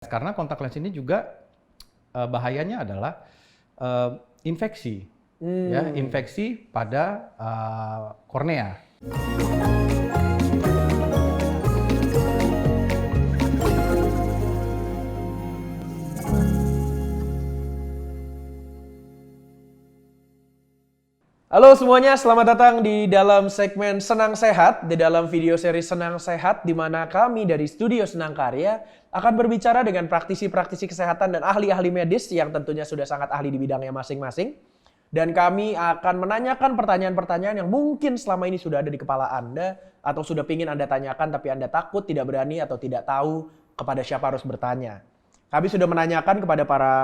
Karena kontak lens ini juga bahayanya adalah infeksi, ya, infeksi pada kornea. Halo semuanya, selamat datang di dalam segmen Senang Sehat, di dalam video seri Senang Sehat, di mana kami dari Studio Senang Karya akan berbicara dengan praktisi-praktisi kesehatan dan ahli-ahli medis yang tentunya sudah sangat ahli di bidangnya masing-masing. Dan kami akan menanyakan pertanyaan-pertanyaan yang mungkin selama ini sudah ada di kepala Anda, atau sudah ingin Anda tanyakan tapi Anda takut, tidak berani, atau tidak tahu kepada siapa harus bertanya. Kami sudah menanyakan kepada para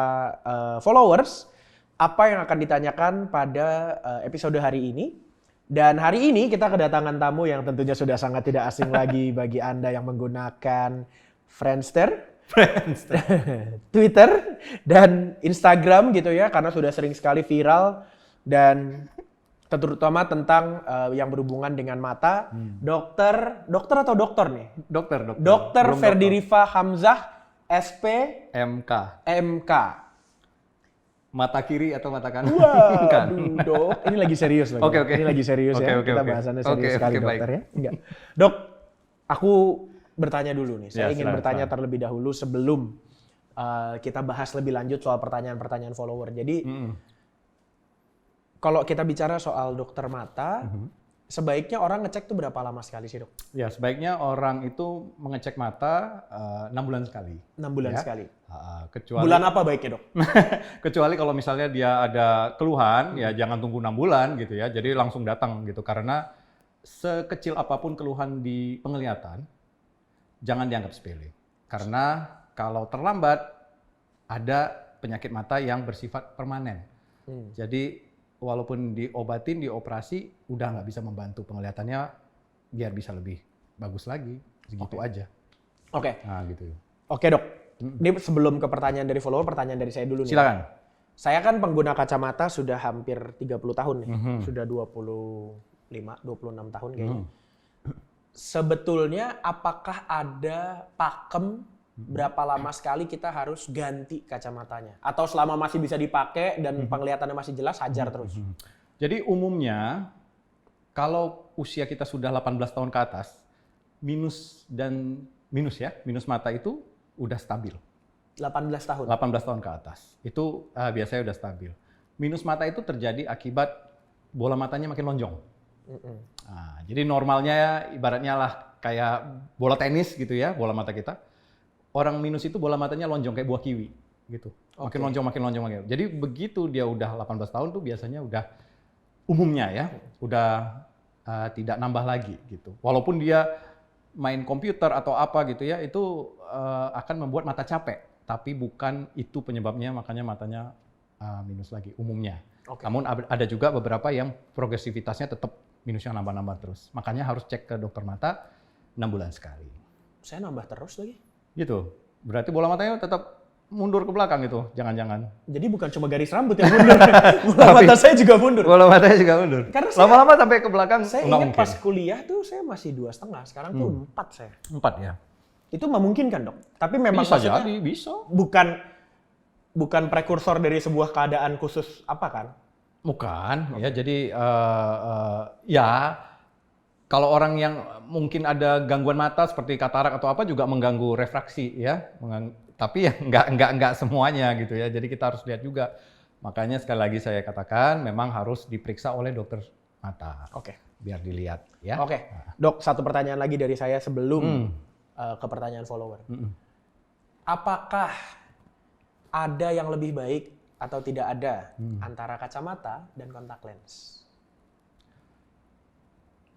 followers, apa yang akan ditanyakan pada episode hari ini. Dan hari ini kita kedatangan tamu yang tentunya sudah sangat tidak asing lagi bagi Anda yang menggunakan Friendster, Twitter, dan Instagram gitu ya, karena sudah sering sekali viral dan terutama tentang yang berhubungan dengan mata. Dokter atau dokter nih? Dokter Ferdi Rifa Hamzah, SP, MK. Mata kiri atau mata kanan? Waduh, dok. Ini lagi serius lagi. Oke. Ini lagi serius ya. Kita bahasannya serius sekali, dokter ya. Enggak. Dok, aku bertanya dulu nih. Saya ingin bertanya terlebih dahulu sebelum kita bahas lebih lanjut soal pertanyaan-pertanyaan follower. Jadi, kalau kita bicara soal dokter mata, sebaiknya orang ngecek tuh berapa lama sekali sih, dok? Ya, sebaiknya orang itu mengecek mata 6 bulan sekali. 6 bulan ya. sekali. Kecuali, bulan apa baiknya, dok? Kecuali kalau misalnya dia ada keluhan, ya jangan tunggu 6 bulan gitu ya. Jadi langsung datang gitu. Karena sekecil apapun keluhan di penglihatan, jangan dianggap sepele. Karena kalau terlambat, ada penyakit mata yang bersifat permanen. Jadi walaupun diobatin, dioperasi, udah nggak bisa membantu penglihatannya biar bisa lebih bagus lagi. Segitu aja. Oke. Nah gitu. Oke, dok. Ini sebelum ke pertanyaan dari follower, pertanyaan dari saya dulu nih. Silakan. Saya kan pengguna kacamata sudah hampir 30 tahun nih. Sudah 26 tahun kayaknya. Sebetulnya apakah ada pakem berapa lama sekali kita harus ganti kacamatanya? Atau selama masih bisa dipakai dan penglihatannya masih jelas, hajar terus? Jadi umumnya kalau usia kita sudah 18 tahun ke atas, minus mata itu udah stabil. 18 tahun? 18 tahun ke atas. Itu biasanya udah stabil. Minus mata itu terjadi akibat bola matanya makin lonjong. Nah, jadi normalnya ibaratnya lah kayak bola tenis gitu ya, bola mata kita. Orang minus itu bola matanya lonjong kayak buah kiwi gitu. Makin lonjong. Jadi begitu dia udah 18 tahun tuh biasanya udah umumnya ya, udah tidak nambah lagi gitu. Walaupun dia main komputer atau apa gitu ya, itu akan membuat mata capek. Tapi bukan itu penyebabnya, makanya matanya minus lagi umumnya. Namun ada juga beberapa yang progresivitasnya tetap minusnya nambah-nambah terus. Makanya harus cek ke dokter mata 6 bulan sekali. Saya nambah terus lagi. Gitu. Berarti bola matanya tetap mundur ke belakang gitu, jangan-jangan. Jadi bukan cuma garis rambut yang mundur. Bola mata saya juga mundur. Bola matanya juga mundur. Karena lama-lama sampai ke belakang. Saya ingat pas kuliah tuh saya masih 2,5, sekarang tuh 4 saya. 4 ya. Itu memungkinkan, dok. Tapi memang bisa jadi, bisa. Bukan prekursor dari sebuah keadaan khusus apa kan? Bukan, ya jadi ya kalau orang yang mungkin ada gangguan mata seperti katarak atau apa juga mengganggu refraksi ya, tapi ya nggak semuanya gitu ya. Jadi kita harus lihat juga. Makanya sekali lagi saya katakan memang harus diperiksa oleh dokter mata. Biar dilihat ya. Dok, satu pertanyaan lagi dari saya sebelum ke pertanyaan follower. Apakah ada yang lebih baik atau tidak ada antara kacamata dan kontak lens?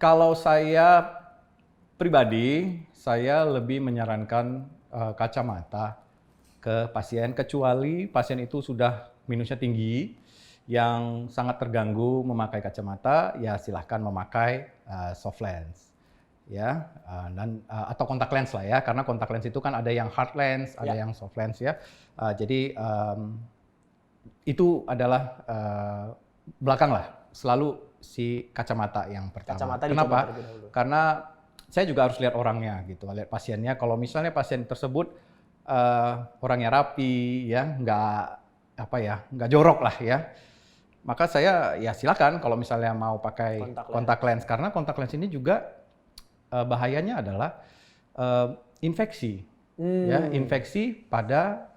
Kalau saya pribadi, saya lebih menyarankan kacamata ke pasien, kecuali pasien itu sudah minusnya tinggi, yang sangat terganggu memakai kacamata, ya silahkan memakai soft lens. Ya, dan atau kontak lens lah ya, karena kontak lens itu kan ada yang hard lens, ada yang soft lens ya. Jadi itu adalah belakang lah, selalu si kacamata yang pertama. Kenapa? Karena saya juga harus lihat orangnya gitu, lihat pasiennya. Kalau misalnya pasien tersebut orangnya rapi, ya, nggak jorok lah ya. Maka saya ya silakan kalau misalnya mau pakai kontak lens, karena kontak lens ini juga bahayanya adalah infeksi, ya, infeksi pada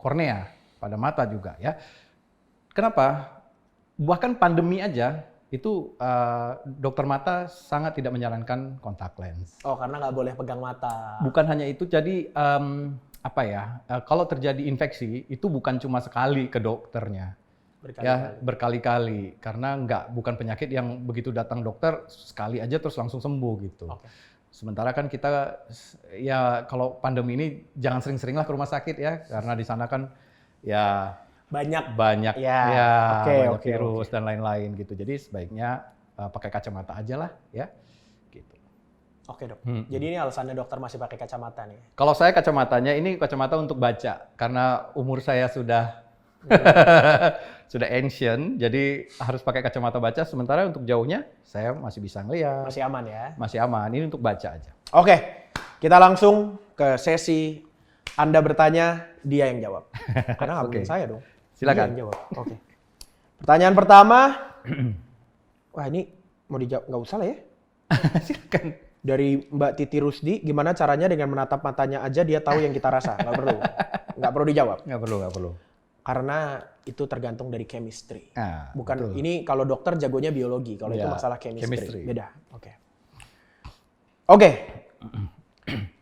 kornea, pada mata juga ya. Kenapa? Bahkan pandemi aja itu dokter mata sangat tidak menyarankan kontak lens. Oh, karena nggak boleh pegang mata. Bukan hanya itu, jadi kalau terjadi infeksi itu bukan cuma sekali ke dokternya, ya berkali-kali, karena bukan penyakit yang begitu datang dokter sekali aja terus langsung sembuh gitu. Okay. Sementara kan kita ya kalau pandemi ini jangan sering-sering lah ke rumah sakit ya, karena di sana kan ya banyak virus dan lain-lain gitu. Jadi sebaiknya pakai kacamata aja lah ya. Gitu. Oke dok. Jadi ini alasannya dokter masih pakai kacamata nih. Kalau saya kacamatanya ini kacamata untuk baca, karena umur saya sudah sudah ancient, jadi harus pakai kacamata baca. Sementara untuk jauhnya saya masih bisa ngelihat. Masih aman ya? Masih aman. Ini untuk baca aja. Oke, kita langsung ke sesi Anda bertanya, dia yang jawab. Karena nggak mungkin saya dong. Silakan. Dia yang jawab. Oke. Pertanyaan pertama. Wah, ini mau dijawab, nggak usah lah ya. Silakan. Dari Mbak Titi Rusdi, gimana caranya dengan menatap matanya aja dia tahu yang kita rasa? Nggak perlu dijawab. Nggak perlu. Karena itu tergantung dari chemistry. Bukan betul. ini kalau dokter jagonya biologi, kalau itu Ya, masalah chemistry. Beda. Oke.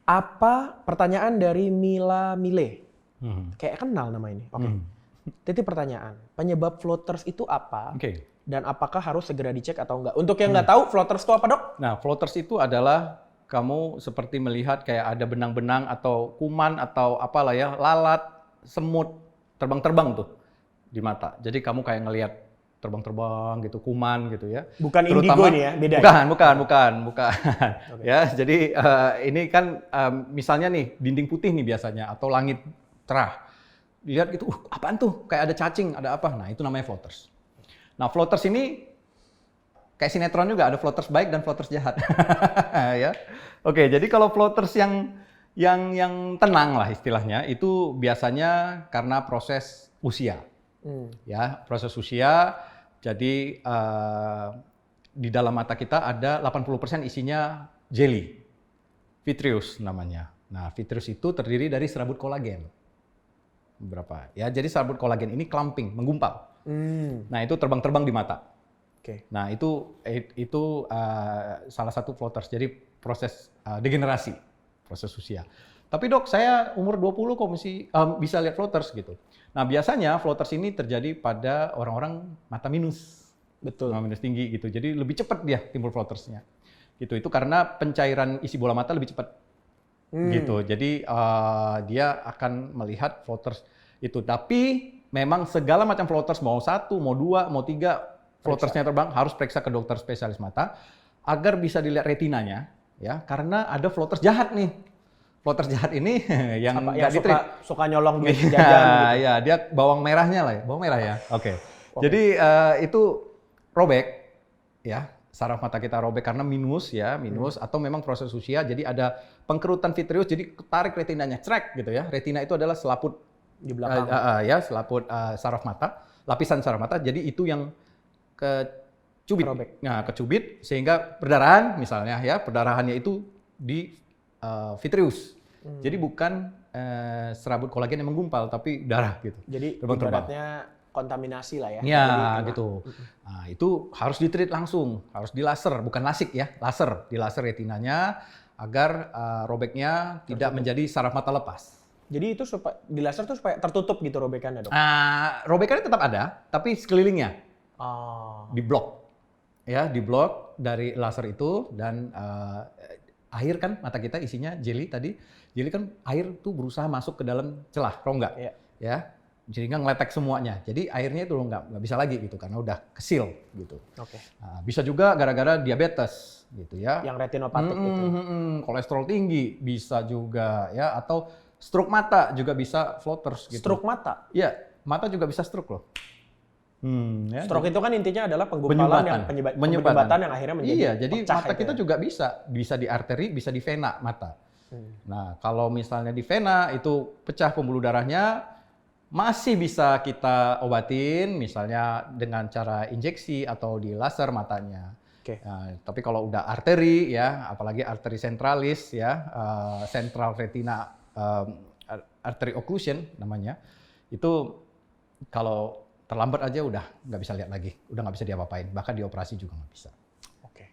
Apa pertanyaan dari Mila Mile? Kayak kenal nama ini. Oke. Titi pertanyaan, penyebab floaters itu apa? Dan apakah harus segera dicek atau enggak? Untuk yang nggak tahu, floaters itu apa dok? Nah, floaters itu adalah kamu seperti melihat kayak ada benang-benang atau kuman atau apalah ya, lalat, semut, terbang-terbang tuh di mata. Jadi kamu kayak ngelihat terbang-terbang gitu, kuman gitu ya. Bukan indigo ini ya, beda. Bukan. Ya, jadi ini kan misalnya nih dinding putih nih biasanya atau langit cerah. Lihat gitu, apaan tuh? Kayak ada cacing, ada apa? Nah, itu namanya floaters. Nah, floaters ini kayak sinetron juga, ada floaters baik dan floaters jahat. Ya. Oke, jadi kalau floaters yang tenang lah istilahnya, itu biasanya karena proses usia. Ya, proses usia. Jadi di dalam mata kita ada 80% isinya jelly, vitreous namanya. Nah, vitreous itu terdiri dari serabut kolagen. Berapa? Ya, jadi serabut kolagen ini clumping, menggumpal. Nah, itu terbang-terbang di mata. Nah, itu salah satu floaters. Jadi proses degenerasi, proses usia. Tapi dok, saya umur 20 kok masih bisa lihat floaters gitu. Nah, biasanya floaters ini terjadi pada orang-orang mata minus. Betul. Minus tinggi gitu. Jadi lebih cepat dia timbul floatersnya. Gitu. Itu karena pencairan isi bola mata lebih cepat. Gitu. Jadi dia akan melihat floaters itu. Tapi memang segala macam floaters, mau 1, mau 2, mau 3 floatersnya terbang, harus periksa ke dokter spesialis mata agar bisa dilihat retinanya, ya. Karena ada floaters jahat nih. Floaters jahat ini yang suka nyolong duit jajan gitu. Ya, dia bawang merahnya lah ya. Bawang merah ya. Oke. Jadi itu robek, ya. Saraf mata kita robek karena minus atau memang proses usia, jadi ada pengkerutan vitreous, jadi tarik retinanya, crek gitu ya. Retina itu adalah selaput di belakang, selaput saraf mata, lapisan saraf mata, jadi itu yang kecubit. Nah, kecubit sehingga perdarahan misalnya ya, perdarahannya itu di vitreous. Jadi bukan serabut kolagen yang menggumpal, tapi darah gitu. Jadi ibaratnya kontaminasi lah ya. Ya, gitu. Nah, itu harus di-treat langsung, harus di laser, bukan lasik ya, laser. Di laser retinanya agar robeknya tidak menjadi saraf mata lepas. Jadi itu di laser tuh supaya tertutup gitu robekannya, dok? Robekannya tetap ada, tapi sekelilingnya diblok. Ya, diblok dari laser itu dan air kan mata kita isinya jelly tadi. Jelly kan air tuh berusaha masuk ke dalam celah rongga. Ya. Sehingga ngeletek semuanya. Jadi airnya itu nggak bisa lagi gitu karena udah kesil gitu. Bisa juga gara-gara diabetes gitu ya. Yang retinopatik itu. Kolesterol tinggi bisa juga ya, atau stroke mata juga bisa floaters gitu. Stroke mata? Iya, mata juga bisa stroke loh. Ya, stroke itu kan intinya adalah penggumpalan penyumbatan yang akhirnya menjadi jadi mata kita juga bisa di arteri, bisa di vena mata. Nah, kalau misalnya di vena itu pecah pembuluh darahnya, masih bisa kita obatin, misalnya dengan cara injeksi atau di laser matanya. Oke. Nah, tapi kalau udah arteri ya, apalagi arteri sentralis ya, central retina artery occlusion namanya, itu kalau terlambat aja udah nggak bisa lihat lagi, udah nggak bisa diapa-apain, bahkan dioperasi juga nggak bisa. Oke.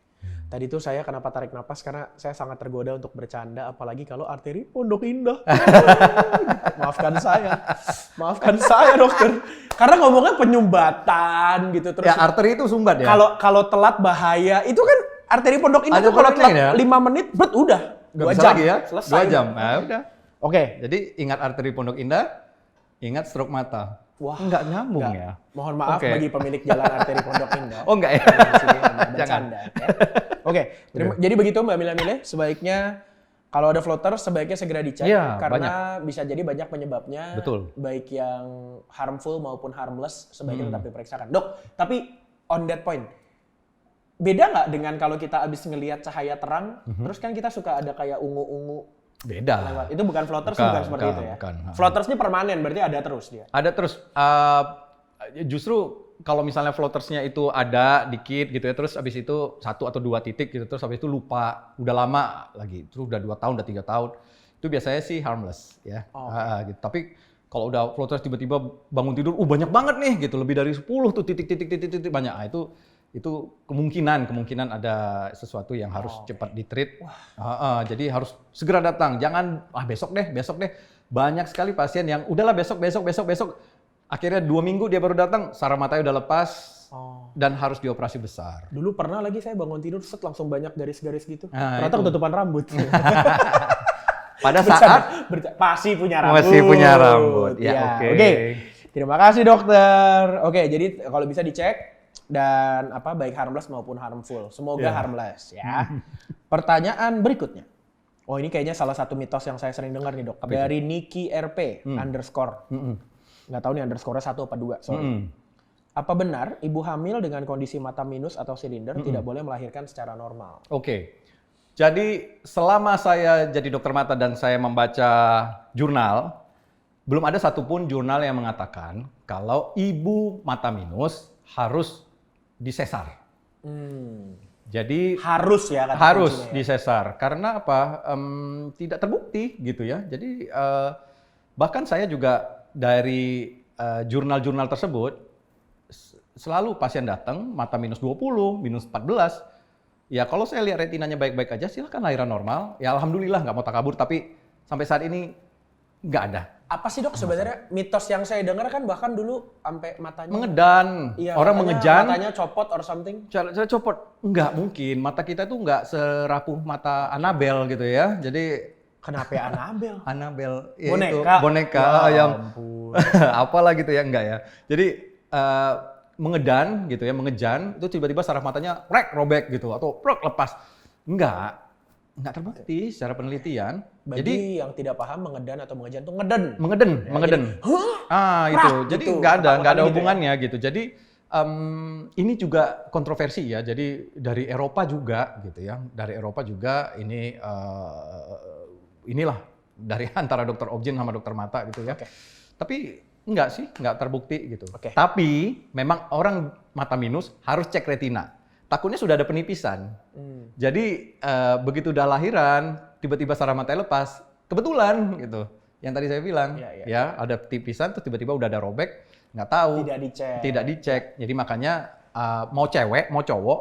Tadi tuh saya kenapa tarik napas karena saya sangat tergoda untuk bercanda, apalagi kalau arteri Pondok Indah. Maafkan saya dokter. Karena ngomongnya penyumbatan gitu terus. Ya arteri itu sumbat ya. Kalau telat bahaya, itu kan arteri Pondok Indah Ada tuh kalau polanya telat ya? 5 menit, udah. Nggak 2 bisa jam. lagi ya, Selesai. 2 jam. Nah, udah. Oke. Jadi ingat arteri Pondok Indah, ingat stroke mata. Wah, nggak nyambung nggak. ya. Mohon maaf Oke. bagi pemilik jalan arteri Pondok Indah. Oh enggak ya? Di sini hanya Jangan. bercanda, ya. Oke, jadi begitu Mbak Mila, sebaiknya kalau ada floater sebaiknya segera dicek Iya, karena bisa jadi banyak penyebabnya. Betul. Baik yang harmful maupun harmless sebaiknya tetap diperiksakan. Dok, tapi on that point, beda nggak dengan kalau kita abis ngelihat cahaya terang, terus kan kita suka ada kayak ungu-ungu Beda. lewat. Itu bukan floaters, Bukan, bukan seperti bukan, itu ya? bukan. Floaters ini permanen, berarti ada terus dia? Ada terus. Justru kalau misalnya floatersnya itu ada dikit gitu ya, terus habis itu 1 atau 2 titik gitu, terus habis itu lupa, udah lama lagi, terus udah 2 tahun, udah 3 tahun, itu biasanya sih harmless ya. Gitu. Tapi kalau udah floaters tiba-tiba bangun tidur, banyak banget nih gitu, lebih dari 10 tuh titik banyak. Nah, itu kemungkinan ada sesuatu yang harus cepat ditreat. Jadi harus segera datang, jangan besok deh. Banyak sekali pasien yang udahlah besok. Akhirnya 2 minggu dia baru datang, saraf matanya udah lepas dan harus dioperasi besar. Dulu pernah lagi saya bangun tidur, set langsung banyak garis-garis gitu. Nah, Ternyata itu. ketutupan rambut. Pada saat Masih punya rambut. masih punya rambut. Ya, oke. Oke. Terima kasih dokter. Oke, jadi kalau bisa dicek dan baik harmless maupun harmful. Semoga harmless ya. Pertanyaan berikutnya. Oh, ini kayaknya salah satu mitos yang saya sering dengar nih, Dok. Dari Niki RP _ nggak tahu nih underscore-nya 1 apa 2, sorry. Apa benar ibu hamil dengan kondisi mata minus atau silinder tidak boleh melahirkan secara normal? Oke. Jadi selama saya jadi dokter mata dan saya membaca jurnal, belum ada satupun jurnal yang mengatakan kalau ibu mata minus harus disesar. Jadi Harus ya, kata harus kuncinya ya. disesar karena apa? Tidak terbukti gitu ya. Jadi bahkan saya juga dari jurnal-jurnal tersebut selalu pasien datang mata minus 20, minus 14. Ya kalau saya lihat retinanya baik-baik aja silahkan lahiran normal. Ya alhamdulillah nggak mau takabur, tapi sampai saat ini nggak ada. Apa sih, Dok, sebenarnya mitos yang saya dengar kan bahkan dulu sampai matanya Mengedan, Iya, orang mengejan. matanya copot or something. Cara copot, nggak mungkin. Mata kita itu nggak serapuh mata Annabelle gitu ya. Jadi Kenapa ya Annabelle? Annabelle ya Boneka. itu boneka yang apalah gitu ya, enggak ya. Jadi mengedan gitu ya, mengejan itu tiba-tiba saraf matanya robek gitu atau lepas. Enggak terbukti secara penelitian. Bagi Jadi yang tidak paham mengedan atau mengejan tuh ngeden. mengeden. Itu. Jadi gitu. nggak ada Ketakutan gitu ya. hubungannya gitu. Jadi ini juga kontroversi ya. Jadi dari Eropa juga gitu ya. Dari Eropa juga ini inilah dari antara dokter objin sama dokter mata gitu ya. Oke. Tapi enggak sih, enggak terbukti gitu. Oke. Tapi memang orang mata minus harus cek retina. Takutnya sudah ada penipisan. Jadi begitu udah lahiran, tiba-tiba saraf matanya lepas. Kebetulan gitu. Yang tadi saya bilang, ya ada penipisan terus tiba-tiba udah ada robek, nggak tahu. Tidak dicek. Jadi makanya mau cewek, mau cowok,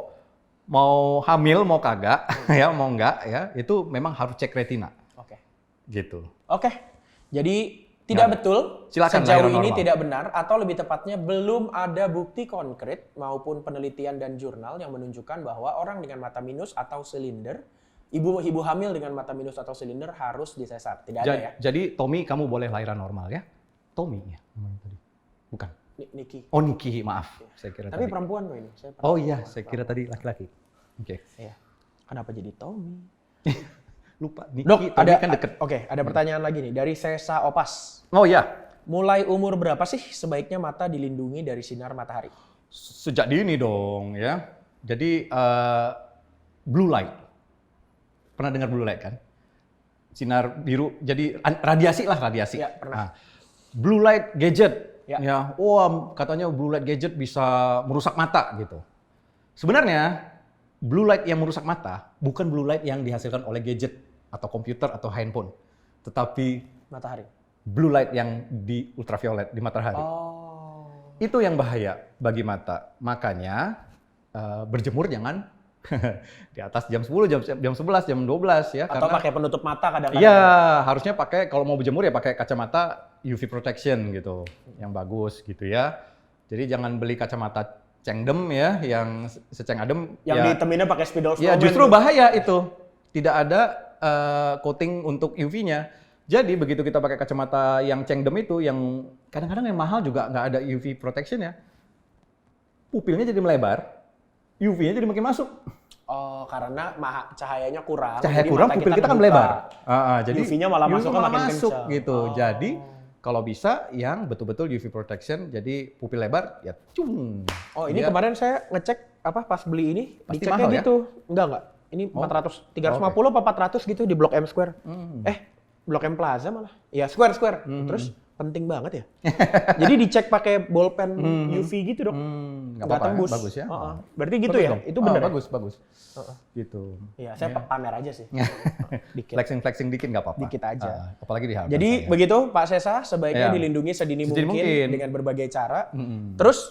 mau hamil, mau kagak, ya mau enggak ya, itu memang harus cek retina. Oke. Gitu. Oke. Jadi tidak betul, Silakan sejauh lahiran ini normal. tidak benar, atau lebih tepatnya belum ada bukti konkret maupun penelitian dan jurnal yang menunjukkan bahwa orang dengan mata minus atau silinder, ibu hamil dengan mata minus atau silinder harus disesar. Tidak ada ya? Jadi Tommy kamu boleh lahiran normal ya? Tommy ya namanya tadi. Bukan. Niki. Oh Niki, maaf. Saya kira Tapi tadi. perempuan kok ini. Oh iya, saya kira tadi laki-laki. Oke. Iya. Kenapa jadi Tommy? Lupa. Niki, Dok, Tommy ada kan deket. Oke, ada pertanyaan lagi nih dari Sesa Opas. Oh iya. Mulai umur berapa sih sebaiknya mata dilindungi dari sinar matahari? Sejak dini dong ya. Jadi blue light. Pernah dengar blue light kan? sinar biru, jadi radiasi lah, radiasi. Ya, pernah. Nah, blue light gadget, Ya. wah katanya blue light gadget bisa merusak mata gitu. Sebenarnya blue light yang merusak mata bukan blue light yang dihasilkan oleh gadget atau komputer atau handphone, tetapi Matahari. blue light yang di ultraviolet di matahari. Oh. Itu yang bahaya bagi mata. Makanya berjemur jangan di atas jam 10, jam 11, jam 12 ya. Atau karena pakai penutup mata kadang-kadang. iya, harusnya pakai kalau mau berjemur ya pakai kacamata UV protection gitu, yang bagus gitu ya. Jadi jangan beli kacamata cengdem ya, yang seceng adem. Yang ya, diteminnya pakai spidol ya snowman justru tuh. bahaya itu. Tidak ada coating untuk UV-nya. Jadi begitu kita pakai kacamata yang cengdem itu, yang kadang-kadang yang mahal juga nggak ada UV protection ya, pupilnya jadi melebar, UV-nya jadi makin masuk. Oh, karena cahayanya kurang. Cahaya jadi kurang, mata pupil kita kan terbuka. melebar. Jadi UV-nya malah masuknya makin masuk kencang. gitu. Oh. Jadi kalau bisa yang betul-betul UV protection, jadi pupil lebar ya cung. Oh, ini Dia- kemarin saya ngecek pas beli ini, Pasti diceknya mahal ya? gitu. Enggak. Ini 400, 350 apa 400 gitu di Blok M Square. Blok M Plaza malah. Ya, Square. Terus penting banget ya. Jadi dicek pakai bolpen UV gitu, Dok. nggak Nggak apa-apa, tembus. bagus ya. Berarti gitu Bagus ya? dong. Itu benar. Bagus. Gitu. Iya, saya pamer aja sih. Dikit. Flexing dikit nggak apa-apa. Dikit aja. Apalagi di hadapan Jadi saya. begitu Pak Sesa, sebaiknya Ya. dilindungi sedini Sedini mungkin mungkin. dengan berbagai cara. Terus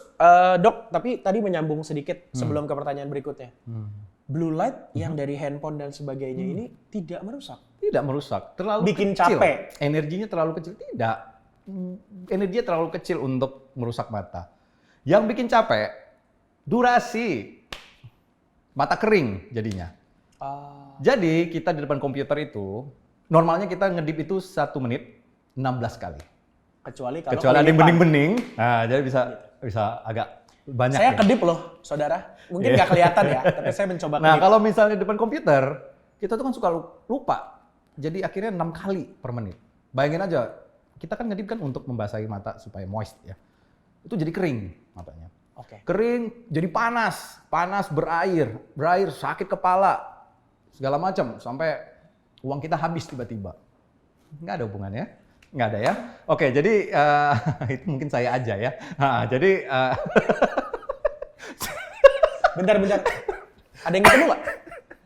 Dok, tapi tadi menyambung sedikit sebelum ke pertanyaan berikutnya. Blue light yang dari handphone dan sebagainya ini tidak merusak. Tidak merusak, terlalu Bikin kecil. capek. Energinya terlalu kecil, tidak. Energinya terlalu kecil untuk merusak mata. Yang bikin capek, durasi. Mata kering jadinya. Jadi kita di depan komputer itu, normalnya kita ngedip itu 1 menit 16 kali. Kecuali kalau Kecuali ada yang kelipan. bening-bening, nah jadi bisa agak banyak. Saya ya. kedip loh, saudara. Mungkin nggak kelihatan ya, tapi saya mencoba Nah, kedip. kalau misalnya di depan komputer, kita tuh kan suka lupa. Jadi akhirnya 6 kali per menit. Bayangin aja, kita kan ngedip kan untuk membasahi mata supaya moist ya. Itu jadi kering matanya. Oke. Kering, jadi panas berair sakit kepala, segala macam sampai uang kita habis tiba-tiba. Nggak ada hubungannya, nggak ada ya. Oke, jadi itu mungkin saya aja ya. Jadi Bentar. Ada yang ketemu nggak?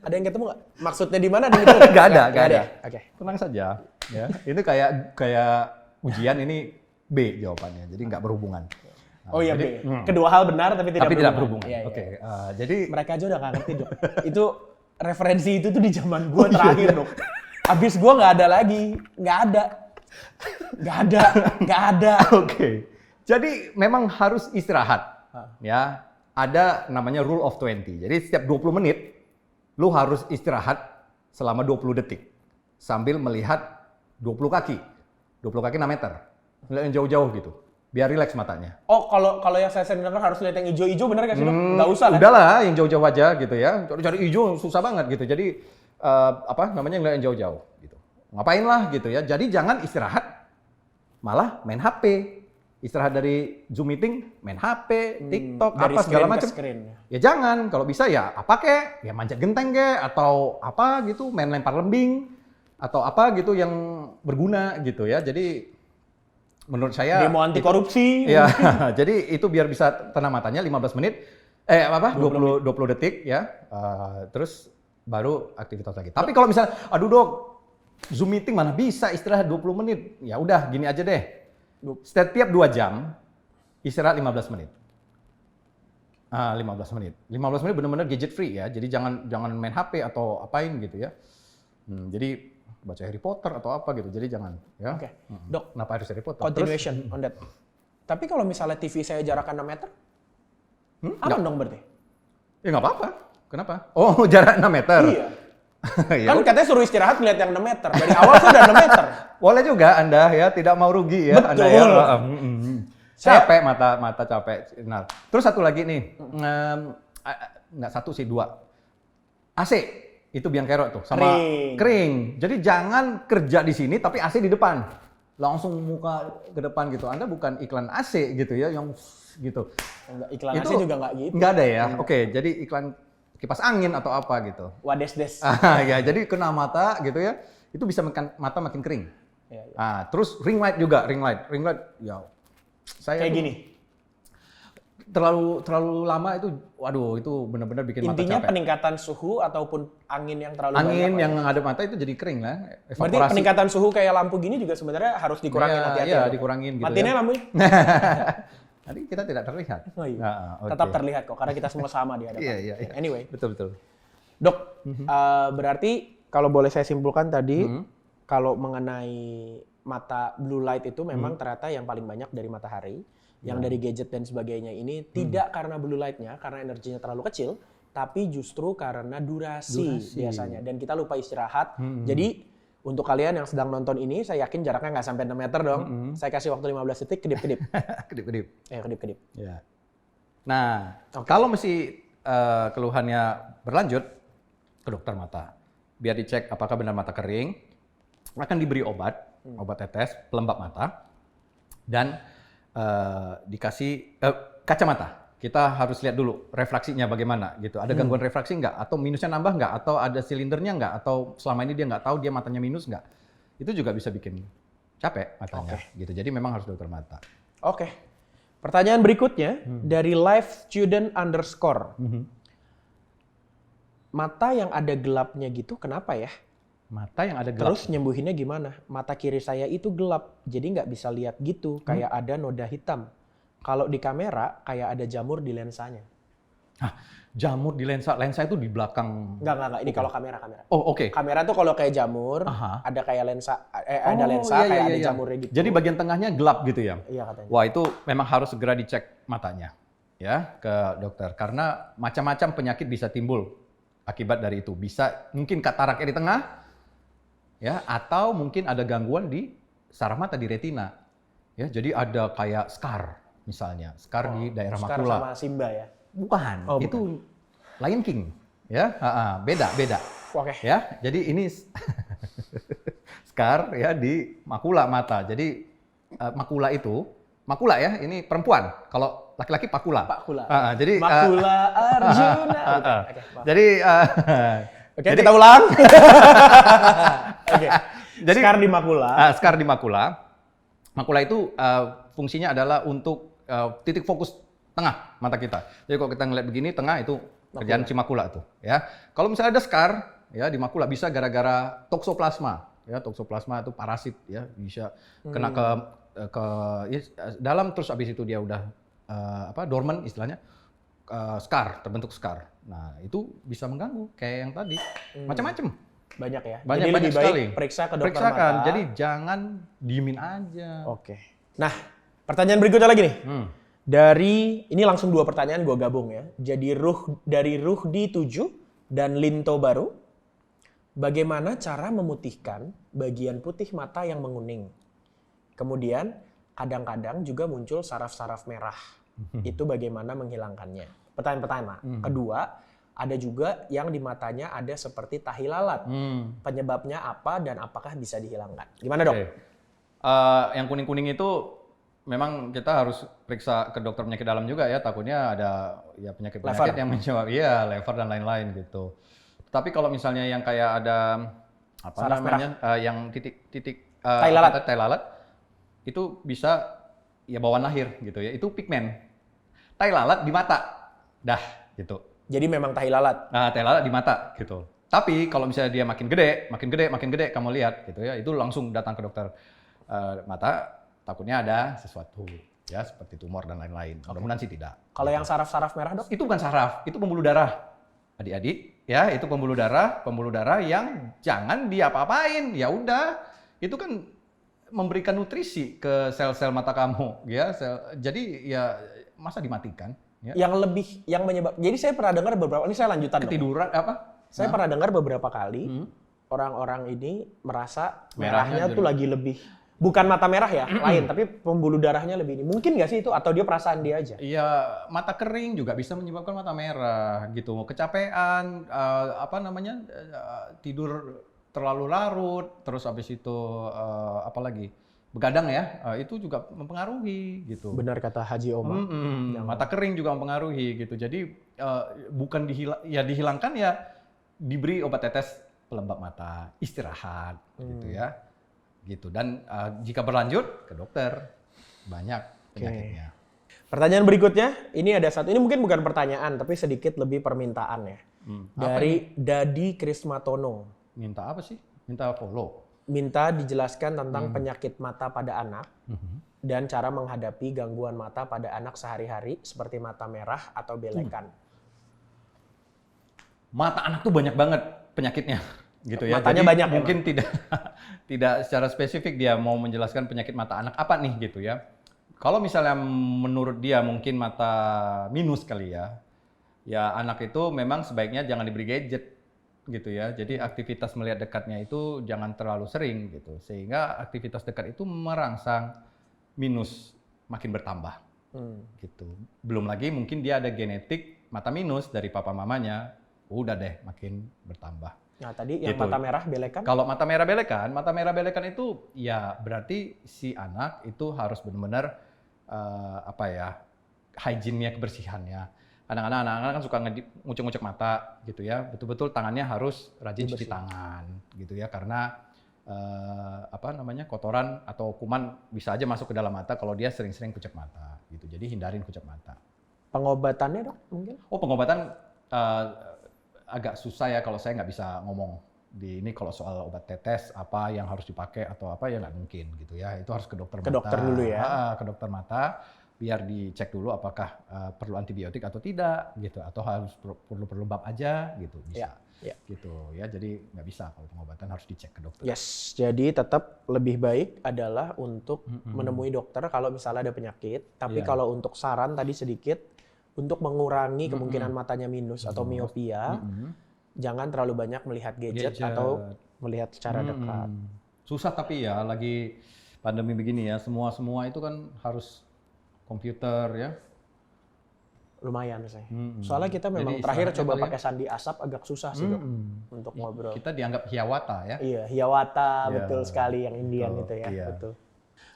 Ada yang ketemu nggak? Maksudnya di mana? Ada yang ketemu? nggak ada. ya? Oke. Tenang saja, ya. Ini kayak ujian ini B jawabannya, jadi nggak berhubungan. Nah, Oh iya, jadi, B. Kedua hal benar tapi tidak tidak berhubungan. berhubungan. Iya, Oke, iya. jadi Mereka aja udah nggak ngerti, Dok. Itu referensi itu tuh di zaman gua terakhir, Dok. Abis gua nggak ada lagi. Nggak ada. oke. Jadi memang harus istirahat. Ya, ada namanya rule of 20. Jadi setiap 20 menit lu harus istirahat selama 20 detik sambil melihat 20 kaki. 20 kaki 6 meter. Lihat yang jauh-jauh gitu. Biar rileks matanya. Oh, kalau yang saya sering dengar harus lihat yang hijau-hijau, benar nggak sih, Dok? Nggak usah kan? Udahlah, yang jauh-jauh aja gitu ya. Cari hijau susah banget gitu. Jadi ngeliat yang jauh-jauh gitu. Ngapain lah gitu ya. Jadi jangan istirahat malah main HP. Istirahat dari Zoom meeting, main HP, TikTok, Dari apa segala screen ke macam. screen. Ya jangan, kalau bisa ya apa kek, ya manjat genteng kek, atau apa gitu, main lempar lembing, atau apa gitu yang berguna gitu ya. Jadi menurut saya Demo anti korupsi. ya, jadi itu biar bisa tenang matanya 15 menit, 20 detik ya, terus baru aktivitas lagi. Tapi kalau misalnya, aduh dok, Zoom meeting mana bisa istirahat 20 menit, ya udah gini aja deh, setiap 2 jam istirahat 15 menit. 15 menit. 15 menit benar-benar gadget free ya. Jadi jangan main HP atau apain gitu ya. Jadi baca Harry Potter atau apa gitu. Jadi jangan ya. Oke. Dok, Kenapa harus Harry Potter? continuation on that. Tapi kalau misalnya TV saya jaraknya 6 meter, aman dong berarti? Ya nggak apa-apa. Kenapa? Oh, jarak 6 meter. Iya. Ya Kan udah. katanya suruh istirahat ngeliat yang 6 meter. Dari awal saya udah 6 meter. Boleh juga Anda ya, tidak mau rugi ya Anda ya. Capek mata capek. Nah, terus satu lagi nih. Nggak satu sih, 2. AC itu biang kerok tuh sama kering. Jadi jangan kerja di sini tapi AC di depan. Langsung muka ke depan gitu. Anda bukan iklan AC gitu ya yang gitu. Iklan Itu AC juga nggak gitu. Nggak ada ya. Oke, jadi iklan kipas angin atau apa gitu. Wades-des. Ya, jadi kena mata gitu ya. itu bisa mata makin kering. Iya, iya. Ah, terus ring light juga, ring light ya saya Kayak tuh gini. terlalu lama itu, waduh itu benar-benar bikin mata Intinya capek. peningkatan suhu ataupun angin yang terlalu Angin banyak. yang ngadep mata itu jadi kering lah, Berarti evaporasi. peningkatan suhu kayak lampu gini juga sebenarnya harus dikurangin Iya, hati-hati. iya, ya, Dok? dikurangin gitu Matiin ya. ya lampunya. Nanti kita tidak terlihat. Oh iya. Nah, oke. Tetap terlihat kok karena kita semua sama di hadapan. Iya, iya, iya. Anyway, Betul. Dok, berarti kalau boleh saya simpulkan tadi, kalau mengenai mata blue light itu memang ternyata yang paling banyak dari matahari, yang dari gadget dan sebagainya ini tidak karena blue light-nya, karena energinya terlalu kecil, tapi justru karena durasi biasanya. Dan kita lupa istirahat. Jadi untuk kalian yang sedang nonton ini, saya yakin jaraknya nggak sampai 6 meter dong. Saya kasih waktu 15 detik, kedip-kedip. Kedip-kedip. Kedip-kedip. Ya. Nah, kalau masih keluhannya berlanjut ke dokter mata, biar dicek apakah benar mata kering, akan diberi obat tetes pelembab mata, dan dikasih kacamata. Kita harus lihat dulu refraksinya bagaimana gitu. Ada gangguan refraksi nggak? Atau minusnya nambah nggak? Atau ada silindernya nggak? Atau selama ini dia nggak tahu dia matanya minus nggak? Itu juga bisa bikin capek matanya gitu. Jadi memang harus dokter mata. Oke. Pertanyaan berikutnya dari live student underscore. Mata yang ada gelapnya gitu kenapa ya? Mata yang ada gelap. Terus nyembuhinnya gimana? Mata kiri saya itu gelap, jadi nggak bisa lihat gitu, kayak ada noda hitam. Kalau di kamera, kayak ada jamur di lensanya. Jamur di lensa itu di belakang. Enggak. Ini kalau kamera. Oh, oke. Kamera tuh kalau kayak jamur, ada kayak lensa, ada lensa iya, kayak iya, ada iya. jamurnya gitu. Jadi bagian tengahnya gelap gitu ya? Iya katanya. Wah, itu memang harus segera dicek matanya ya ke dokter, karena macam-macam penyakit bisa timbul akibat dari itu. Bisa mungkin kataraknya di tengah ya, atau mungkin ada gangguan di saraf mata, di retina. Ya, jadi ada kayak scar misalnya, scar di daerah Scar makula. sama Simba ya? Bukan, Oh, itu Lion King ya, beda. Oke. Ya, jadi ini scar ya di makula mata. Jadi makula ya, ini perempuan. Kalau laki-laki pakula. Pakula. Jadi Makula Arjuna. Oke, maaf. jadi Oke, kita ulang. Oke. Jadi Scar di makula. scar di makula. Makula itu fungsinya adalah untuk titik fokus tengah mata kita. Jadi kalau kita ngeliat begini, tengah itu kerjaan si makula tuh ya. Kalau misalnya ada scar ya di makula, bisa gara-gara toksoplasma. Ya, toksoplasma itu parasit ya, bisa kena ke dalam, terus habis itu dia udah dormant istilahnya, scar, terbentuk scar. Nah, itu bisa mengganggu kayak yang tadi. Macam-macam. Banyak ya. Banyak, Jadi lebih baik sekali. periksa ke dokter Periksakan. mata. Jadi jangan diemin aja. Oke. Nah, pertanyaan berikutnya lagi nih. Dari ini langsung 2 pertanyaan gue gabung ya. Jadi dari Ruhdi 7 dan Linto Baru. Bagaimana cara memutihkan bagian putih mata yang menguning? Kemudian kadang-kadang juga muncul saraf-saraf merah. Itu bagaimana menghilangkannya? Pertanyaan pertama. Kedua, ada juga yang di matanya ada seperti tahi lalat. Penyebabnya apa dan apakah bisa dihilangkan? Gimana dok? Oke. Yang kuning-kuning itu memang kita harus periksa ke dokter penyakit dalam juga ya. Takutnya ada ya penyakit-penyakit yang menyebabkan lever dan lain-lain gitu. Tapi kalau misalnya yang kayak ada Saraf yang titik-titik Tai lalat. tai lalat, itu bisa ya bawaan lahir gitu ya. Itu pigmen. Tai lalat di mata. Dah gitu. Jadi memang tahi lalat. Nah, tai lalat di mata gitu. Tapi kalau misalnya dia makin gede kamu lihat gitu ya, itu langsung datang ke dokter mata, takutnya ada sesuatu ya seperti tumor dan lain-lain. Mudah-mudahan sih tidak. Kalau yang saraf-saraf merah dok? Itu bukan saraf, itu pembuluh darah. Adik-adik, ya itu pembuluh darah yang jangan diapa-apain. Ya udah, itu kan memberikan nutrisi ke sel-sel mata kamu, ya. Jadi ya masa dimatikan? Ya. Yang menyebab. Jadi saya pernah dengar beberapa. Ini saya lanjutan. Ketiduran dong. Saya pernah dengar beberapa kali orang-orang ini merasa merahnya tuh lagi lebih. Bukan mata merah ya, lain, tapi pembuluh darahnya lebih ini. Mungkin nggak sih itu, atau dia perasaan dia aja? Iya, mata kering juga bisa menyebabkan mata merah gitu. Kecapean, tidur terlalu larut, terus habis itu apalagi begadang ya, itu juga mempengaruhi gitu. Benar kata Haji Oma. Mata kering juga mempengaruhi gitu. Jadi bukan dihilangkan ya, diberi obat tetes pelembab mata, istirahat, gitu ya. Gitu. Dan jika berlanjut ke dokter, banyak penyakitnya. Pertanyaan berikutnya, ini ada satu, ini mungkin bukan pertanyaan, tapi sedikit lebih permintaan ya. Dari Dadi Krismatono. Minta apa sih? Minta follow. Minta dijelaskan tentang penyakit mata pada anak dan cara menghadapi gangguan mata pada anak sehari-hari seperti mata merah atau belekan. Mata anak tuh banyak banget penyakitnya, gitu ya. Matanya Jadi banyak mungkin tidak secara spesifik dia mau menjelaskan penyakit mata anak apa nih gitu ya. Kalau misalnya menurut dia mungkin mata minus kali ya, ya anak itu memang sebaiknya jangan diberi gadget gitu ya. Jadi aktivitas melihat dekatnya itu jangan terlalu sering gitu, sehingga aktivitas dekat itu merangsang minus makin bertambah gitu. Belum lagi mungkin dia ada genetik mata minus dari papa mamanya, udah deh makin bertambah. Nah tadi yang Gitu. mata merah belekan? Kalau mata merah belekan itu ya berarti si anak itu harus benar-benar hygiene-nya, kebersihannya. Kadang-kadang anak-anak kan suka ngucek-ngucek mata gitu ya. Betul-betul tangannya harus rajin cuci tangan gitu ya, karena kotoran atau kuman bisa aja masuk ke dalam mata kalau dia sering-sering kucek mata gitu. Jadi hindarin kucek mata. Pengobatannya dok mungkin? Oh, pengobatan agak susah ya kalau saya nggak bisa ngomong di ini. Kalau soal obat tetes apa yang harus dipakai atau apa ya nggak mungkin gitu ya. Itu harus ke dokter mata. Ke dokter dulu ya. Ke dokter mata biar dicek dulu apakah perlu antibiotik atau tidak gitu, atau harus perlu pelembab aja gitu, bisa. Ya. Gitu ya. Jadi nggak bisa kalau pengobatan, harus dicek ke dokter. Yes, jadi tetap lebih baik adalah untuk menemui dokter kalau misalnya ada penyakit. Tapi kalau untuk saran tadi sedikit, untuk mengurangi kemungkinan matanya minus atau miopia, jangan terlalu banyak melihat gadget atau melihat secara dekat. Susah tapi ya, lagi pandemi begini ya, semua itu kan harus komputer ya. Lumayan sih. Soalnya kita memang Jadi terakhir coba kalian- pakai sandi asap agak susah sih dok untuk ngobrol. Kita dianggap hiawata ya. Iya, hiawata Ya, betul sekali yang Indian betul, itu ya. iya. Betul.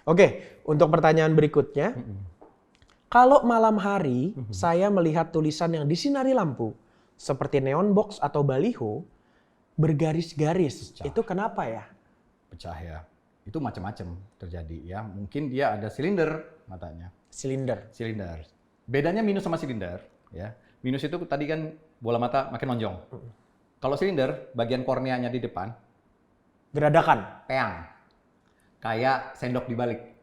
Oke, untuk pertanyaan berikutnya. Kalau malam hari saya melihat tulisan yang disinari lampu seperti neon box atau baliho bergaris-garis, itu kenapa ya? Pecah ya. Itu macam-macam terjadi ya. Mungkin dia ada silinder matanya. Silinder. Bedanya minus sama silinder ya. Minus itu tadi kan bola mata makin lonjong. Kalau silinder, bagian korneanya di depan Geradakan. peang. Kayak sendok dibalik.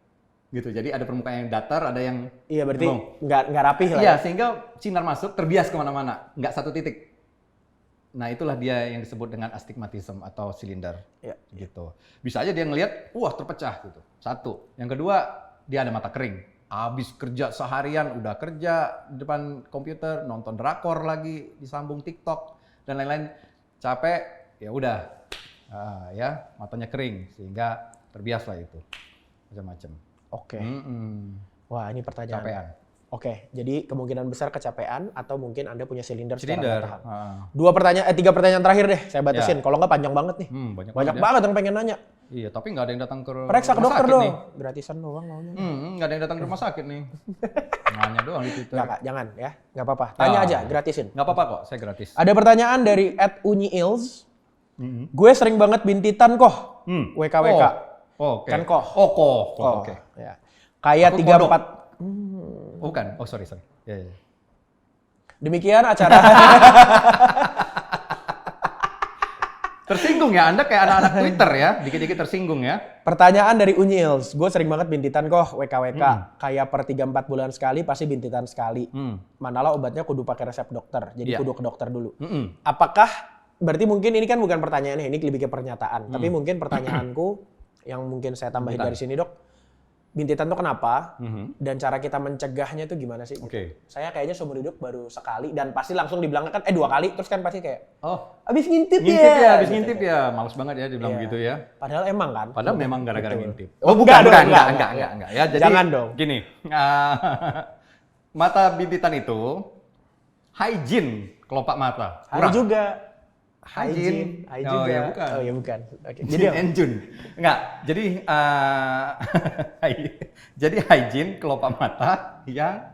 Gitu. Jadi ada permukaan yang datar, ada yang Iya berarti Bong. nggak rapih lah. Iya, Ya? sehingga sinar masuk terbias kemana-mana, nggak satu titik. Nah, itulah dia yang disebut dengan astigmatism atau silinder. Ya. Gitu. Bisa aja dia ngelihat, wah terpecah gitu. Satu. Yang kedua, dia ada mata kering. Habis kerja seharian, udah kerja di depan komputer, nonton drakor lagi, disambung TikTok dan lain-lain. Capek, ya udah, ya matanya kering sehingga terbias lah itu. Macam-macam. Oke. Mm-mm. Wah ini pertanyaan. Capean. Oke, jadi kemungkinan besar kecapean atau mungkin Anda punya silinder secara Silinder. nggak tahan. 3 pertanyaan terakhir deh, saya batasin. Kalau nggak panjang banget nih. Banyak Banyak ya. banget yang pengen nanya. Iya, tapi nggak ada yang datang ke Periksa ke rumah dokter sakit dong. nih. Gratisan doang maunya. Nggak ada yang datang ke rumah sakit nih. Nanya doang di Twitter. Nggak kak, jangan ya. Nggak apa-apa. Tanya aja, gratisin. Nggak apa-apa kok, saya gratis. Ada pertanyaan dari @unyiils. Gue sering banget bintitan kok. WKWK. Oh, oke. Kan koh. Oh, koh. Oke. Ya. Kayak Aku 34. Oh, bukan. Oh, sorry. Ya. Demikian acara. Tersinggung ya, Anda kayak anak-anak Twitter ya. Dikit-dikit tersinggung ya. Pertanyaan dari Unyiils. Gue sering banget bintitan kok WKWK. Kayak per 3-4 bulan sekali pasti bintitan sekali. Manalah obatnya kudu pakai resep dokter. Jadi Iya. kudu ke dokter dulu. Apakah berarti mungkin ini kan bukan pertanyaannya, ini lebih ke pernyataan. Tapi mungkin pertanyaanku yang mungkin saya tambahin dari sini dok. Bintitan itu kenapa? Dan cara kita mencegahnya itu gimana sih? Oke. Saya kayaknya seumur hidup baru sekali dan pasti langsung dibilang kan 2 kali terus kan pasti kayak Oh, abis ngintip ngintip ya, habis Gitu. ngintip ya. Males banget ya dibilang Iya. begitu ya. Padahal emang kan? Padahal memang gara-gara Betul. ngintip. Oh, enggak. Ya, jadi Jangan dong. Gini, mata bintitan itu hygiene kelopak mata. Hari juga. Hygiene. Hai Oh, juga. ya bukan. Oh ya bukan. Oke. Jin and Jun. Enggak. Jadi jadi hygiene kelopak mata yang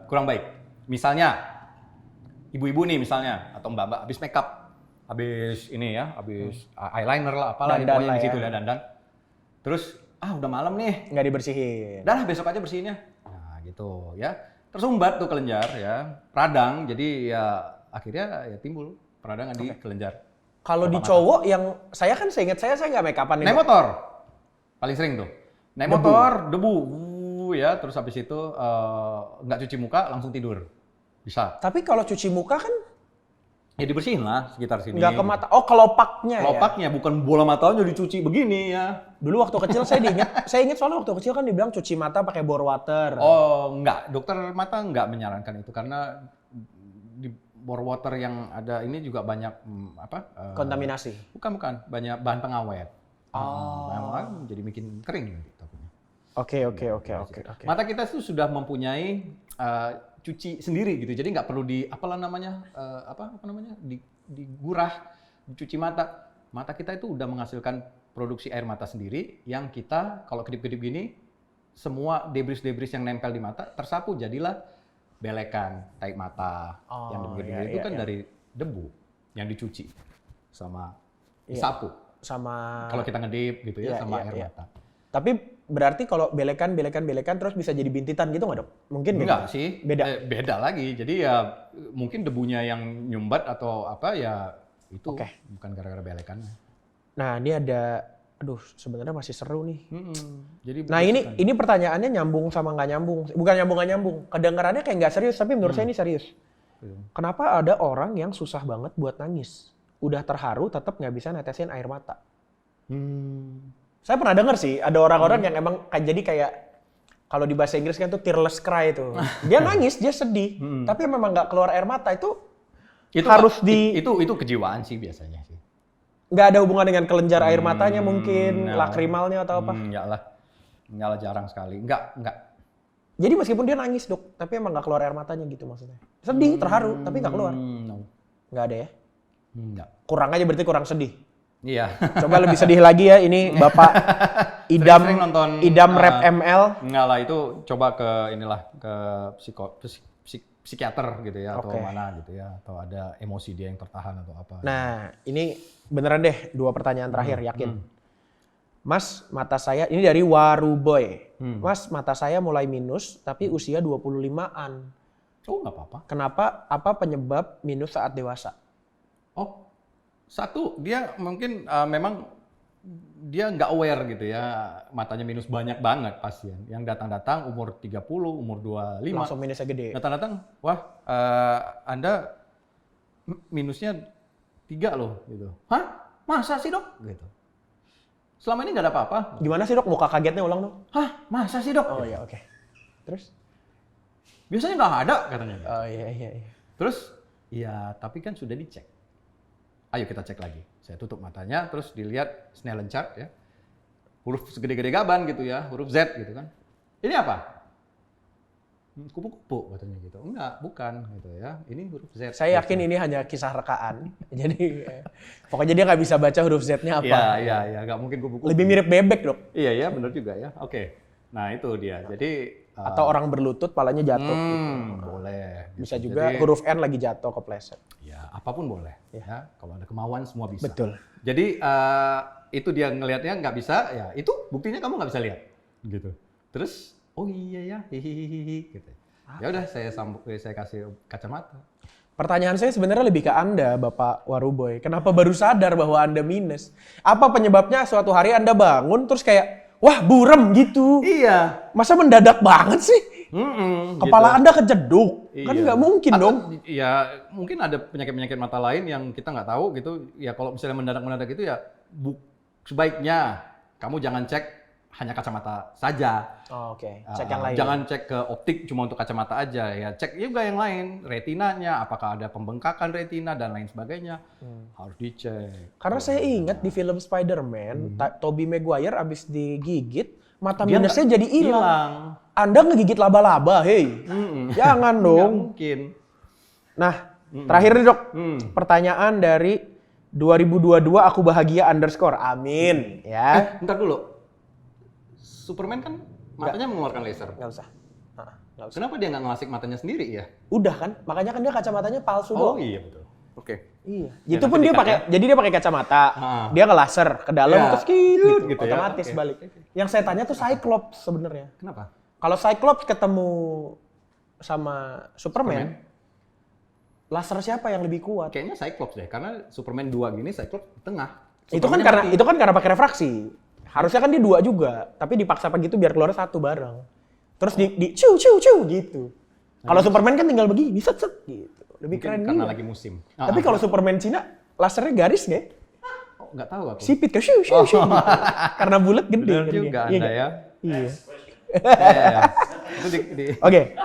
kurang baik. Misalnya ibu-ibu nih misalnya atau mbak-mbak habis makeup habis ini ya, habis eyeliner lah, apalah Dandan pokoknya lah di situ ya. ya dandan. Terus udah malam nih, Nggak dibersihin. udah lah besok aja bersihinnya. Nah gitu ya, tersumbat tuh kelenjar ya, radang. Jadi ya akhirnya ya timbul peradangan di kelenjar. Kalau di Telapak cowok yang saya kan seingat saya nggak make upan nih. Naik Dok. motor, paling sering tuh. Naik Debu. motor, debu, ya. Terus habis itu nggak cuci muka, langsung tidur. Bisa. Tapi kalau cuci muka kan Ya dibersihin lah sekitar sini. nggak ke mata. Oh, kelopaknya ya. Kelopaknya bukan bola matanya dicuci begini ya. Dulu waktu kecil saya ingat soalnya waktu kecil kan dibilang cuci mata pakai bore water. Oh, enggak. Dokter mata enggak menyarankan itu karena di bore water yang ada ini juga banyak Kontaminasi. bukan banyak bahan pengawet. Oh. Bahan pengawet jadi bikin kering takutnya. Oke. Mata kita itu sudah mempunyai cuci sendiri gitu. Jadi nggak perlu digurah, dicuci mata. Mata kita itu udah menghasilkan produksi air mata sendiri yang kita kalau kedip-kedip gini semua debris-debris yang nempel di mata tersapu jadilah belekan, taik mata. Yang debris itu kan dari debu yang dicuci sama disapu. Sama Kalau kita ngedip gitu ya sama air mata. Tapi berarti kalau belekan terus bisa jadi bintitan gitu nggak, Dok? Mungkin Enggak sih. Beda. Beda lagi. Jadi ya mungkin debunya yang nyumbat atau apa ya itu bukan gara-gara belekannya. Nah, ini ada sebenarnya masih seru nih. Jadi Nah, ini pertanyaannya nyambung sama nggak nyambung. Bukan nyambung nggak nyambung. Kedengarannya kayak nggak serius, tapi menurut saya ini serius. Kenapa ada orang yang susah banget buat nangis? Udah terharu tetap nggak bisa netesin air mata. Saya pernah dengar sih, ada orang-orang yang emang kayak kalau di bahasa Inggris kan tuh tearless cry itu. Dia nangis, dia sedih, tapi memang nggak keluar air mata itu harus itu kejiwaan sih biasanya sih. Nggak ada hubungan dengan kelenjar air matanya mungkin, lakrimalnya atau apa? Enggak lah jarang sekali. Enggak. Jadi meskipun dia nangis, Dok, tapi emang nggak keluar air matanya gitu maksudnya. Sedih, terharu, tapi nggak keluar. Nggak ada ya? Enggak. Kurang aja berarti kurang sedih. Iya. Coba lebih sedih lagi ya, ini Bapak Sering nonton Idam Rap ML. Enggak lah, itu coba ke psikiater gitu ya atau mana gitu ya, atau ada emosi dia yang tertahan atau apa. Nah, ini beneran deh 2 pertanyaan terakhir, yakin. Mas, mata saya ini dari Waruboy. Mas, mata saya mulai minus tapi usia 25-an. Oh, nggak apa-apa. Kenapa? Apa penyebab minus saat dewasa? Oh, satu, dia mungkin memang dia nggak aware gitu ya, matanya minus banyak banget pasien. Yang datang-datang umur 30, umur 25. Langsung minusnya gede. Datang-datang, wah Anda minusnya 3 loh gitu. Hah? Masa sih dok? Gitu. Selama ini nggak ada apa-apa. Gimana sih, Dok? Muka kagetnya ulang dong. Hah? Masa sih dok? Oh iya, oke. Terus? Biasanya nggak ada katanya. Oh iya. Terus, ya tapi kan sudah dicek. Ayo kita cek lagi. Saya tutup matanya, terus dilihat Snellen chart ya. Huruf segede-gede gaban gitu ya, huruf Z gitu kan. Ini apa? Kupu-kupu katanya gitu. Enggak, bukan gitu ya. Ini huruf Z. Saya yakin ini hanya kisah rekaan. Jadi pokoknya dia nggak bisa baca huruf Z-nya apa. Iya, nggak mungkin kupu-kupu. Lebih mirip bebek, Dok. Iya, benar juga ya. Oke. Nah, itu dia. Jadi Atau orang berlutut palanya jatuh. boleh. Bisa juga huruf N lagi jatuh kepleset. Ya, apapun boleh. Ya, kalau ada kemauan semua bisa. Betul. Jadi itu dia ngelihatnya nggak bisa, ya itu buktinya kamu nggak bisa lihat, gitu. Terus, oh iya ya, hihihi, gitu. Ya udah saya kasih kacamata. Pertanyaan saya sebenarnya lebih ke Anda, Bapak Waruboy. Kenapa baru sadar bahwa Anda minus? Apa penyebabnya suatu hari Anda bangun terus kayak, wah buram gitu? Iya. Masa mendadak banget sih? Kepala gitu. Anda kejeduk? Kan nggak mungkin dong. Ya mungkin ada penyakit-penyakit mata lain yang kita nggak tahu gitu. Ya kalau misalnya mendadak-mendadak itu ya sebaiknya kamu jangan cek hanya kacamata saja. Oh, oke. Cek yang lain. Jangan cek ke optik cuma untuk kacamata aja ya. Cek juga yang lain, retinanya, apakah ada pembengkakan retina dan lain sebagainya. Harus dicek. Karena saya ingat di film Spider-Man, Tobey Maguire abis digigit, mata Dia minusnya nggak jadi hilang. hilang. Anda ngegigit laba-laba, hei. Jangan Nggak dong. mungkin. Nah, terakhir nih Dok. Pertanyaan dari 2022 aku bahagia _ amin. Ya. Bentar dulu. Superman kan matanya mengeluarkan laser. Nggak usah. Nggak usah. Kenapa dia nggak ngelasik matanya sendiri ya? Udah kan? Makanya kan dia kacamatanya palsu Oh doang. iya betul. Oke. Iya. Ya, Itu pun nanti dia di-cut pakai, jadi dia pakai kacamata. Ah. Dia nge-laser ke dalam Ya. terus gitu, Gitu ya. otomatis Oke. balik. Yang saya tanya tuh Cyclops sebenarnya. Kenapa? Kalau Cyclops ketemu sama Superman, laser siapa yang lebih kuat? Kayaknya Cyclops deh, karena Superman 2 gini, Cyclops di tengah. Itu kan karena pakai refraksi. Harusnya kan dia 2 juga, tapi dipaksa begitu biar keluar 1 bareng. Terus di ciu gitu. Kalau Superman kan tinggal begini, set gitu. Lebih Mungkin keren karena dia. lagi musim. Tapi kalau Superman Cina, lasernya garis nggak? Oh, nggak tahu aku. Sipit ke ciu gitu. Karena bulat gede Benar kan juga dia. Anda ya. Iya. Iya. Itu di Oke.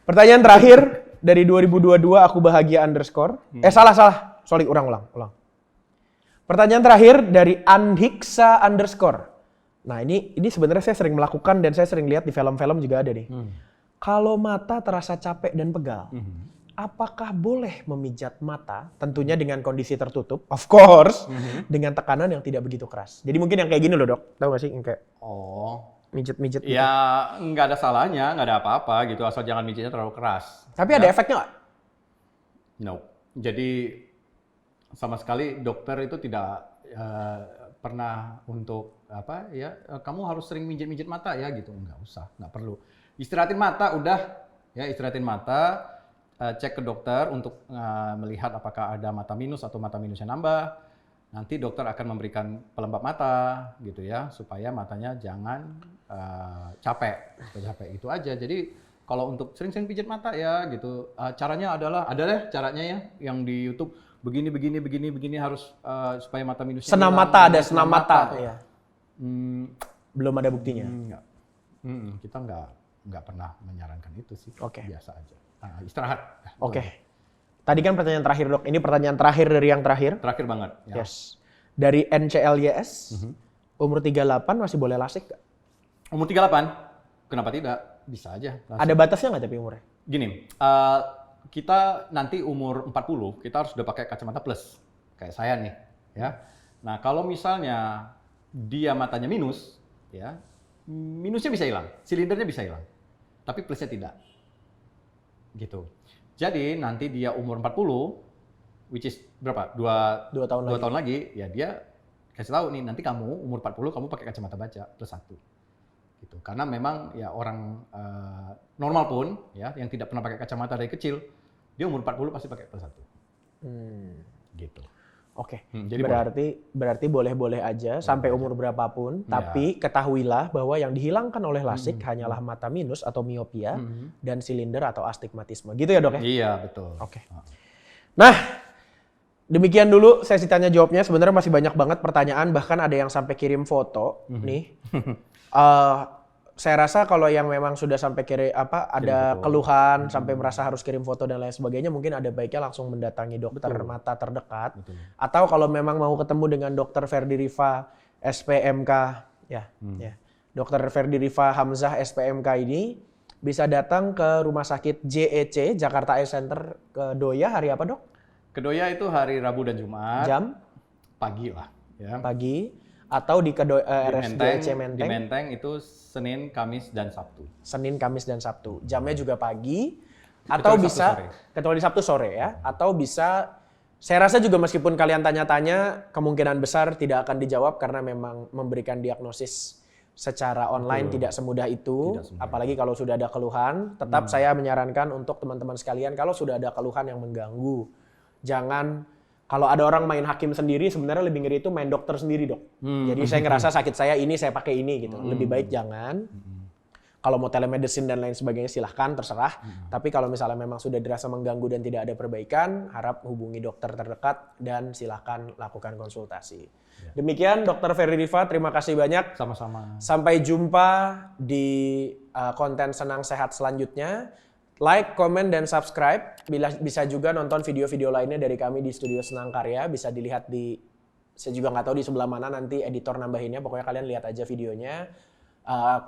Pertanyaan terakhir dari 2022 aku bahagia underscore. Salah. Sorry, ulang. Pertanyaan terakhir dari Anhiksa underscore. Nah ini sebenarnya saya sering melakukan dan saya sering lihat di film-film juga ada nih. Kalau mata terasa capek dan pegal, apakah boleh memijat mata? Tentunya dengan kondisi tertutup, of course, dengan tekanan yang tidak begitu keras. Jadi mungkin yang kayak gini loh dok, tahu gak sih? Yang kayak Oh. mijet-mijet. Ya, nggak ada salahnya, nggak ada apa-apa gitu, asal jangan mijitnya terlalu keras. Tapi ada efeknya nggak? No. Jadi sama sekali dokter itu tidak pernah untuk apa ya, kamu harus sering mijit-mijit mata ya gitu, nggak usah, nggak perlu. Istirahatin mata udah, ya istirahatin mata, cek ke dokter untuk melihat apakah ada mata minus atau mata minusnya nambah. Nanti dokter akan memberikan pelembab mata gitu ya, supaya matanya jangan capek itu aja. Jadi kalau untuk sering-sering pijat mata ya gitu, caranya adalah ada deh caranya ya yang di YouTube begini harus supaya mata minusnya Senam hilang. mata ada senam mata. Iya. Belum ada buktinya. Enggak. Kita nggak pernah menyarankan itu sih. Oke. Biasa aja. Istirahat. Oke. Tadi kan pertanyaan terakhir dok. Ini pertanyaan terakhir dari yang terakhir. Terakhir banget. Ya. Yes. Dari NCLYS. Umur 38 masih boleh lasik nggak? Umur 38, kenapa tidak? Bisa aja. Ada batasnya nggak tapi umurnya? Gini, kita nanti umur 40, kita harus udah pakai kacamata plus. Kayak saya nih. Ya. Nah kalau misalnya dia matanya minus, ya minusnya bisa hilang, silindernya bisa hilang. Tapi plusnya tidak. Gitu. Jadi nanti dia umur 40, which is berapa? 2 tahun lagi, ya dia kasih tahu nih, nanti kamu umur 40 kamu pakai kacamata baca plus 1. Gitu. Karena memang ya orang normal pun ya yang tidak pernah pakai kacamata dari kecil, dia umur 40 pasti pakai plus 1. Gitu. Oke. Jadi berarti boleh-boleh aja sampai umur berapapun, tapi ketahuilah bahwa yang dihilangkan oleh lasik hanyalah mata minus atau miopia dan silinder atau astigmatisme. Gitu ya, Dok ya? Iya, betul. Oke. Nah, demikian dulu sesi tanya jawabnya. Sebenarnya masih banyak banget pertanyaan, bahkan ada yang sampai kirim foto nih. Saya rasa kalau yang memang sudah sampai ada keluhan sampai merasa harus kirim foto dan lain sebagainya, mungkin ada baiknya langsung mendatangi dokter mata terdekat. Betul. Atau kalau memang mau ketemu dengan Dr. Ferdi Rifa SPMK ya. Dr. Ferdi Rifa Hamzah SPMK ini bisa datang ke Rumah Sakit JEC Jakarta Eye Center ke Doya hari apa, Dok? Ke Doya itu hari Rabu dan Jumat. Jam pagi lah, ya. pagi. Atau di RSDC Di Menteng itu Senin, Kamis, dan Sabtu. Senin, Kamis, dan Sabtu. Jamnya juga pagi. Atau bisa, kecuali Sabtu sore ya. Atau bisa, saya rasa juga meskipun kalian tanya-tanya, kemungkinan besar tidak akan dijawab karena memang memberikan diagnosis secara online tidak semudah itu. Apalagi kalau sudah ada keluhan. Tetap saya menyarankan untuk teman-teman sekalian, kalau sudah ada keluhan yang mengganggu, jangan... Kalau ada orang main hakim sendiri, sebenarnya lebih ngeri itu main dokter sendiri, Dok. Jadi saya ngerasa sakit saya ini, saya pakai ini gitu. Lebih baik jangan. Kalau mau telemedicine dan lain sebagainya silahkan, terserah. Tapi kalau misalnya memang sudah dirasa mengganggu dan tidak ada perbaikan, harap hubungi dokter terdekat dan silahkan lakukan konsultasi. Demikian Dr. Ferdi Rifa, terima kasih banyak. Sama-sama. Sampai jumpa di konten Senang Sehat selanjutnya. Like, komen, dan subscribe. Bisa juga nonton video-video lainnya dari kami di Studio Senang Karya. Bisa dilihat di, saya juga nggak tahu di sebelah mana nanti editor nambahinnya. Pokoknya kalian lihat aja videonya.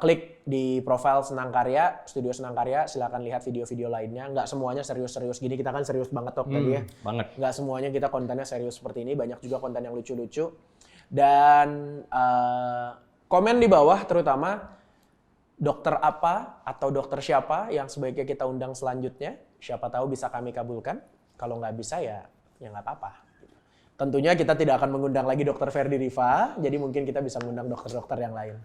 Klik di profile Senang Karya, Studio Senang Karya. Silakan lihat video-video lainnya. Nggak semuanya serius-serius gini. Kita kan serius banget Dok tadi ya. Banget. Nggak semuanya kita kontennya serius seperti ini. Banyak juga konten yang lucu-lucu. Dan komen di bawah terutama. Dokter apa atau dokter siapa yang sebaiknya kita undang selanjutnya? Siapa tahu bisa kami kabulkan. Kalau nggak bisa ya nggak apa-apa. Tentunya kita tidak akan mengundang lagi Dr. Ferdi Riva, jadi mungkin kita bisa mengundang dokter-dokter yang lain.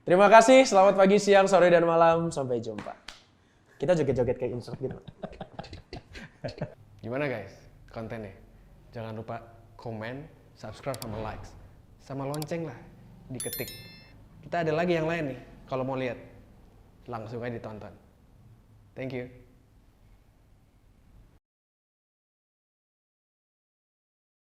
Terima kasih, selamat pagi, siang, sore, dan malam. Sampai jumpa. Kita joget-joget kayak insert gitu. Gimana guys kontennya? Jangan lupa komen, subscribe, sama likes. Sama lonceng lah, diketik. Kita ada lagi yang lain nih, kalau mau lihat. Langsung aja ditonton. Thank you.